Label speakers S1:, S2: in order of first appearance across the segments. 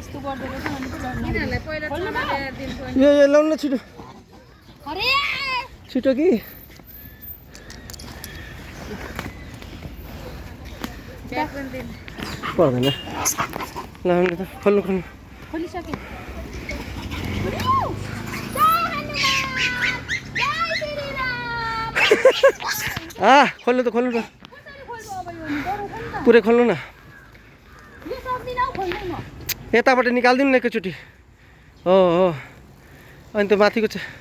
S1: यस्तो गर्दो रहेछ अनि
S2: यिनीहरूलाई पहिला चलाएर दिन्छु
S3: यो लाउनु न छिटो
S1: अरे
S3: छिटो कि
S2: ब्याग पनि दिनु
S3: पर्दैन लाउनु त खोल्नु खोल्नु
S1: खोलिसके
S3: खोल्नु त पुरै खोल्नु न यताबाट निकालिदिनु न एकैचोटि हो अनि त्यो माथिको चाहिँ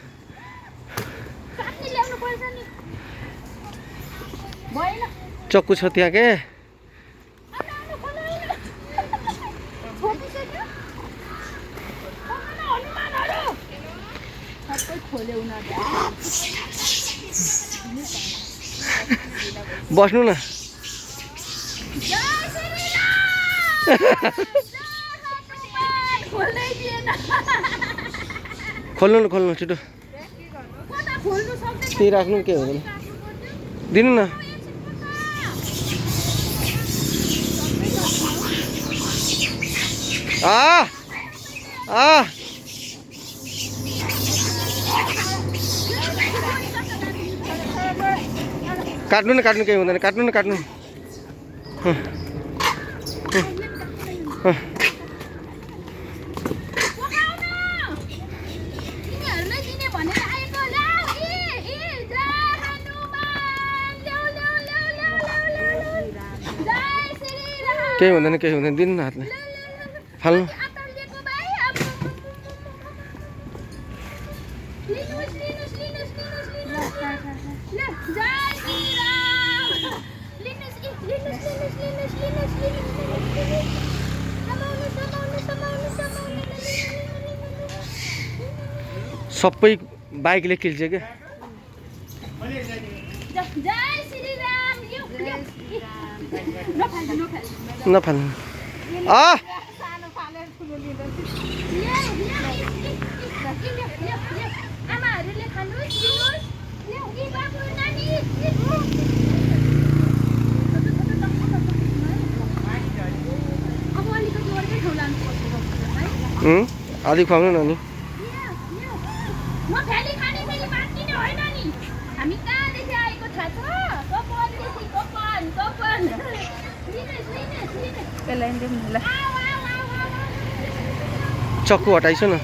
S3: चक्कु छ त्यहाँ के बस्नु न खोल्नु छिटो त्यही राख्नु के हुँदैन दिनु न काट्नु केही हुँदैन काट्नु केही हुँदैन दिनु न हातले फाल्नु सबै बाइकले किल्छ क्या नफाल्नु आधी खुवाउनु न नि चक्कु हटाइछु न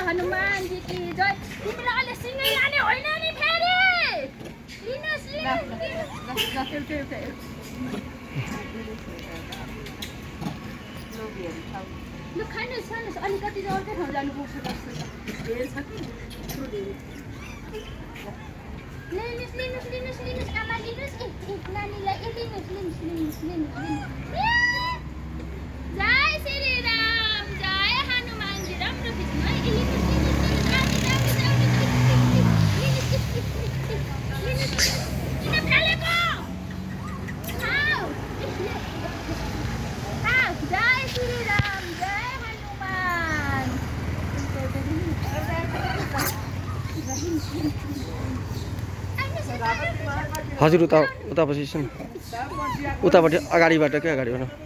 S1: हनुमान जी की जय तिमीले सिंगै लाने होइन नि फेरि लु खानुहोस् अलिकति अर्कै ठाउँ जानुपर्छ जस्तो छ धेरै छ कि लिनुहोस् आमा लिनुहोस् नानीलाई लिनुहोस् जय श्री राम जय हनुमान जी राम्रो खिच्नु है जय श्री राम जय हनुमान
S3: हजुर उता पछि उताबाट अगाडिबाट क्या अगाडिबाट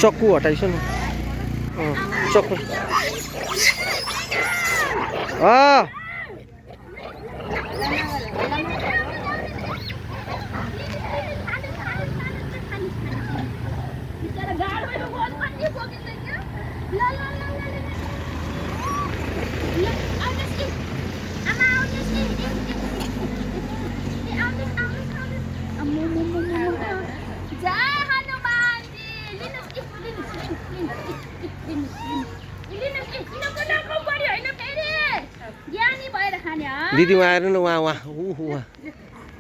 S3: चक्कु हटाइछ नि चक्कु
S1: ज्ञान
S3: दिदी उहाँ हेर्नु न उहाँ उहाँ ऊ उहाँ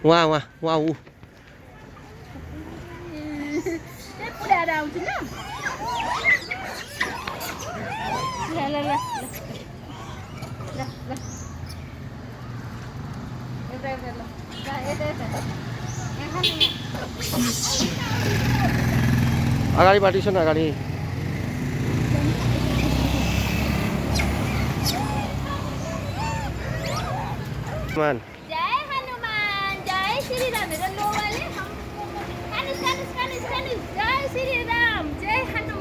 S3: उहाँ उहाँ उहाँ ऊ
S1: त्यही पुऱ्याएर आउँछु ल ल ल ल ल ल
S2: यता यता ल यता यता यहाँ खानु यहाँ
S3: अगाडिपट्टि छ नि अगाडि मान
S1: जय हनुमान जय श्री राम मेरो लोवाले खानुस् खानुस् खानुस् खानुस् जय श्री राम जय हनुमान